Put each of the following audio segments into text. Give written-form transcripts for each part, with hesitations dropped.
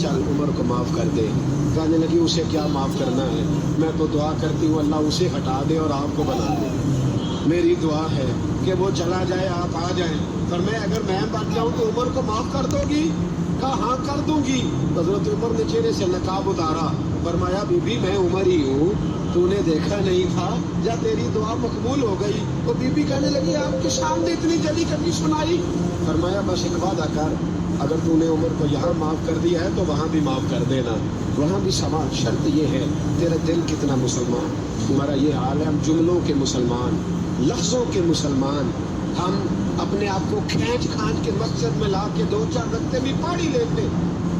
चल उमर को माफ़ कर दे। कहने लगी उसे क्या माफ़ करना है, मैं तो दुआ करती हूँ अल्लाह उसे हटा दे और आपको बना दे। मेरी दुआ है कि वो चला जाए, आप आ जाएं। पर मैं अगर मैं बन जाऊँ तो उमर को माफ़ कर दोगी? कहा हाँ कर दूंगी। हजरत उमर ने चेहरे से नकाब उतारा, फरमाया बीबी मैं उमर ही हूँ, तूने देखा नहीं था, या तेरी दुआ मकबूल हो गई। तो बीबी कहने लगी आपके सामने इतनी जल्दी कभी सुनाई? फरमाया बस एक वादा कर, अगर तूने उमर को यहाँ माफ़ कर दिया है तो वहाँ भी माफ़ कर देना। वहाँ भी सवाल शर्त ये है तेरा दिल कितना मुसलमान। हमारा ये हाल है, हम जुमलों के मुसलमान, लफ्ज़ों के मुसलमान, हम अपने आप को खींच खांच के मस्जिद में ला के 2-4 रखते भी पढ़ ही लेते,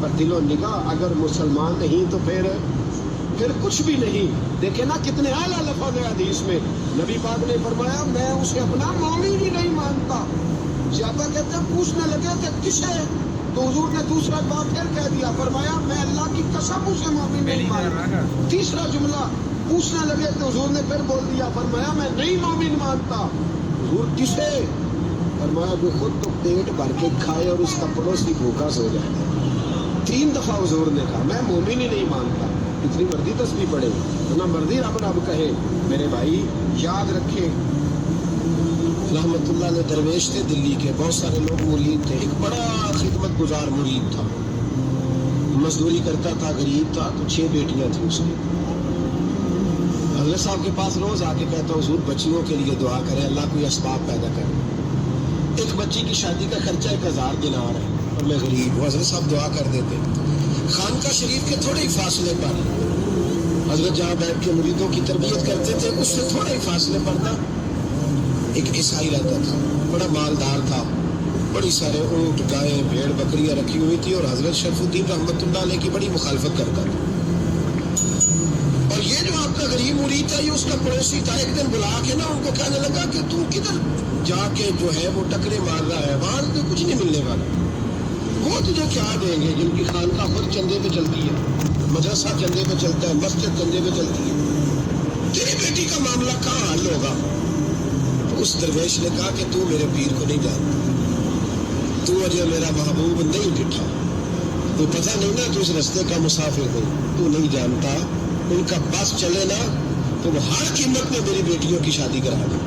पर दिलो निगाह अगर मुसलमान नहीं तो फिर कुछ भी नहीं। देखे ना कितने आला लफ्ज़ है हदीस में, नबी पाक ने फरमाया मैं उसे अपना मौमिन ही नहीं मानता। सहाबा कहते हैं पूछने लगे कि किसे, तो हुजूर ने दूसरा बात फिर कह दिया, फरमाया मैं अल्लाह की कसम उसे मौमिन नहीं मानता। तीसरा जुमला पूछने लगे तो हुजूर ने फिर बोल दिया, फरमाया मैं नहीं मौमिन मानता। हुजूर किसे? फरमाया जो खुद तो पेट भर के खाए और उसका पड़ोसी भूखा सो जाए। 3 दफा हुजूर ने कहा मैं मोमिन ही नहीं मानता। इतनी मर्जी तस्बीह पढ़े ना मर्जी रब कहे। मेरे भाई याद रखे, रहमतुल्लाह ने दरवेश थे दिल्ली के, बहुत सारे लोग मुरीद थे। एक बड़ा खिदमत गुजार मुरीद था, मजदूरी करता था, गरीब था, तो 6 बेटियां थी उसकी। हज़रत साहब के पास रोज आके कहता हुजूर बच्चियों के लिए दुआ करें, अल्लाह कोई असबाब पैदा करे। एक बच्ची की शादी का खर्चा 1000 दिनार है और मैं गरीब हूँ। हज़रत साहब दुआ कर देते। खानका शरीफ के थोड़े ही फासले पर हज़रत जहाँ बैठ के मुरीदों की तरबियत करते थे, उससे थोड़े ही फासले पर ना एक ईसाई रहता था, बड़ा मालदार था, बड़ी सारे ऊँट गायें भेड़ बकरियाँ रखी हुई थी, और हज़रत शरफुद्दीन रहमतुल्लाह अलैह की बड़ी मुखालफत करता था। और ये जो आपका गरीब मुरीद था, ये उसका पड़ोसी था। एक दिन बुला के ना उनको कहने लगा कि तू किधर जाके जो है वो टकरे मार रहा है, वहाँ तो कुछ नहीं मिलने वाला। वो तुझे क्या देंगे जिनकी खानका खुद चंदे पे चलती है, मदरसा चंदे पे चलता है, मस्जिद चंदे पे चलती है, तेरी बेटी का मामला कहाँ हल होगा? तो उस दरवेश ने कहा कि तू मेरे पीर को नहीं जानता, तू अजय मेरा महबूब नहीं दिखा, तो पता नहीं ना तू इस रास्ते का मुसाफिर हो, तू नहीं जानता। उनका बस चले ना तो वो हर कीमत में मेरी बेटियों की शादी करा दे।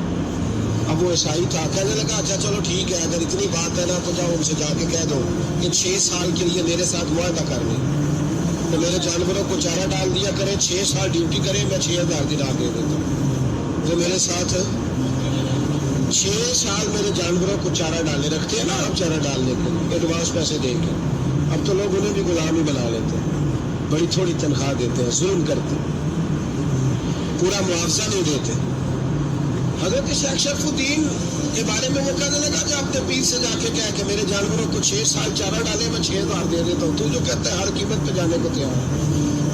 अब वो ईसाई था, कहने लगा अच्छा चलो ठीक है, अगर इतनी बात है ना तो जाओ उनसे जाके कह दो कि 6 साल के लिए मेरे साथ मुआहदा कर लें, तो मेरे जानवरों को चारा डाल दिया करें, 6 साल ड्यूटी करें, मैं 6000 दिनार दे देता हूँ। तो मेरे साथ 6 साल मेरे जानवरों को चारा डालने रखते हैं ना, अब चारा डालने के लिए एडवांस पैसे देंगे। अब तो लोग उन्हें भी गुलाम ही बना लेते हैं, बड़ी थोड़ी तनख्वाह देते हैं, जुल्म करते हैं, पूरा मुआवजा नहीं देते। हजरत शेख शरफुद्दीन के बारे में वो कहने लगा कि अपने पीर से जाके कह कि मेरे जानवरों को 6 साल चारा डाले, मैं 6000 दे देता हूँ, तू जो कहता है हर कीमत पे जाने को तैयार है।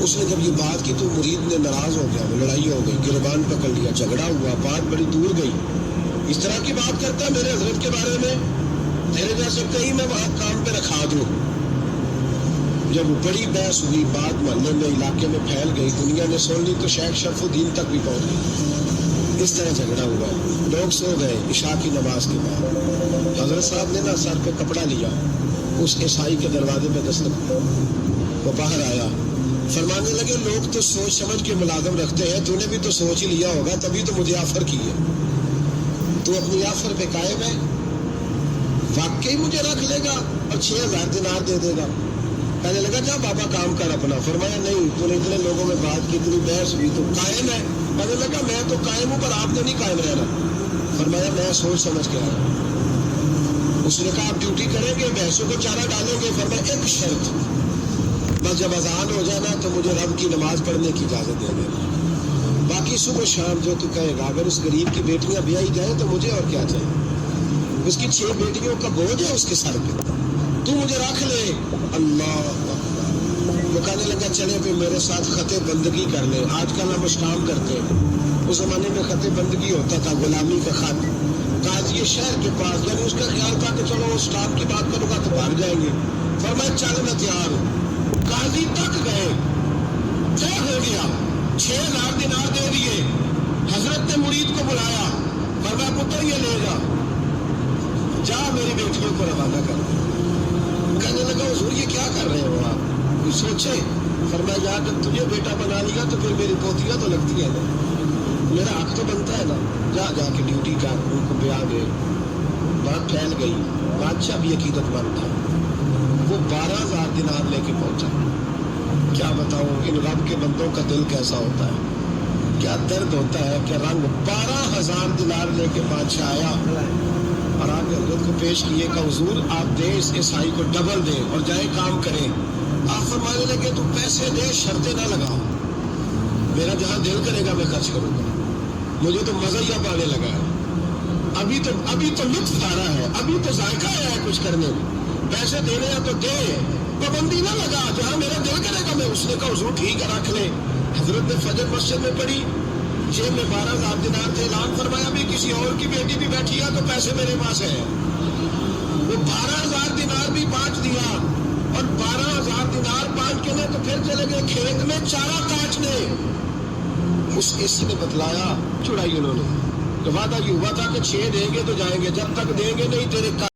उसने जब ये बात की तो मुरीद ने नाराज हो गया, वो लड़ाई हो गई, गिरबान पकड़ लिया, झगड़ा हुआ, बात बड़ी दूर गई। इस तरह की बात करता है मेरे हजरत के बारे में, तेरे जैसे कहीं मैं वहाँ काम पे रखा दूँ। जब बड़ी बहस हुई, बात मोहल्ले में इलाके में फैल गई, दुनिया ने सुन ली, तो शेख शरफुद्दीन तक भी पहुँच गई। इस तरह झगड़ा हुआ, लोग सो गए इशा की नमाज के बाद। हजरत साहब ने ना सर पे कपड़ा लिया, उस ईसाई के दरवाजे पे दस्तक, वो बाहर आया, फरमाने लगे लोग तो सोच समझ के मुलाजम रखते हैं, तूने भी तो सोच ही लिया होगा, तभी तो मुझे ऑफर की है। तू अपनी ऑफर पे कायम है, वाकई मुझे रख लेगा और 6000 दिनार दे देगा? कहने लगा जा बाबा काम कर अपना। फरमाया नहीं, तूने इतने लोगों में बात की, इतनी बहस हुई, तो कायम है? कहने लगा मैं तो कायम हूँ, पर आपने नहीं कायम रहना। फरमाया मैं सोच समझ के आया। उसने कहा आप ड्यूटी करेंगे, भैंसों को चारा डालेंगे? फरमाया एक शर्त, बस जब अजान हो जाना तो मुझे रब की नमाज पढ़ने की इजाजत दे देना, बाकी सुबह शाम जो तू कहेगा। अगर उस गरीब की बेटियां ब्याही जाए तो मुझे और क्या चाहिए? उसकी 6 बेटियों का बोझ है उसके सर पे, तू मुझे रख ले। अल्लाह, वो कहने लगा चले फिर मेरे साथ खते बंदगी कर ले। आजकल हम काम करते हैं, उस जमाने में खते बंदगी होता था, गुलामी का खत। काजी शहर के पास, यानी उसका ख्याल था कि चलो उस काम की बात करूंगा तो भाग जाएंगे। फरमाया चल मैं तैयार हूँ। काजी तक गए, तय हो गया, 6000 दिनार दे दिए। हजरत ने मुरीद को बुलाया, फरमाया पुत्र ये ले जा मेरी बेटियों को रवाना कर। कहने लगा हुजूर ये क्या कर रहे हो आप? सोचे, फरमाया यार जब तुझे बेटा बना लिया तो फिर मेरी पोतियां तो लगती है ना, मेरा हक तो बनता है ना, जा जाके ड्यूटी कर। उनको ब्याह गए, बात फैल गई। बादशाह भी अकीदतमंद था, वो 12,000 दिनार लेके पहुंचा। क्या बताऊं इन रब के बंदों का दिल कैसा होता है, क्या दर्द होता है, क्या रंग। 12,000 दिनार लेके बादशाह आया और आगे हजरत को पेश किए कि हुजूर आप दे इस ईसाई को डबल दे और जाए काम करें। आप फरमाने लगे तू पैसे दे, शर्तें ना लगाओ, मेरा जहां दिल करेगा मैं खर्च करूंगा, मुझे तो मजा ही अब आने लगा है। अभी तो लुत्फ आ रहा है, अभी तो जायका आया है कुछ करने में, पैसे देने हैं तो दे, पाबंदी ना लगा, जहां मेरा दिल करेगा मैं। उसने कहा हुजूर ठीक है रख ले। हजरत ने फजर मस्जिद में पढ़ी, जेब में 12,000 दिनार थे, ऐलान फरमाया भी किसी और की बेटी भी बैठी है तो पैसे मेरे पास है। वो 12,000 दिनार भी बांट दिया और 12,000 दिनार बांट के ने तो फिर चले गए खेत में चारा काटने। उस किसी ने बतलाया, छुड़ाई उन्होंने, तो वादा ये हुआ था कि 6 देंगे तो जाएंगे, जब तक देंगे नहीं तेरे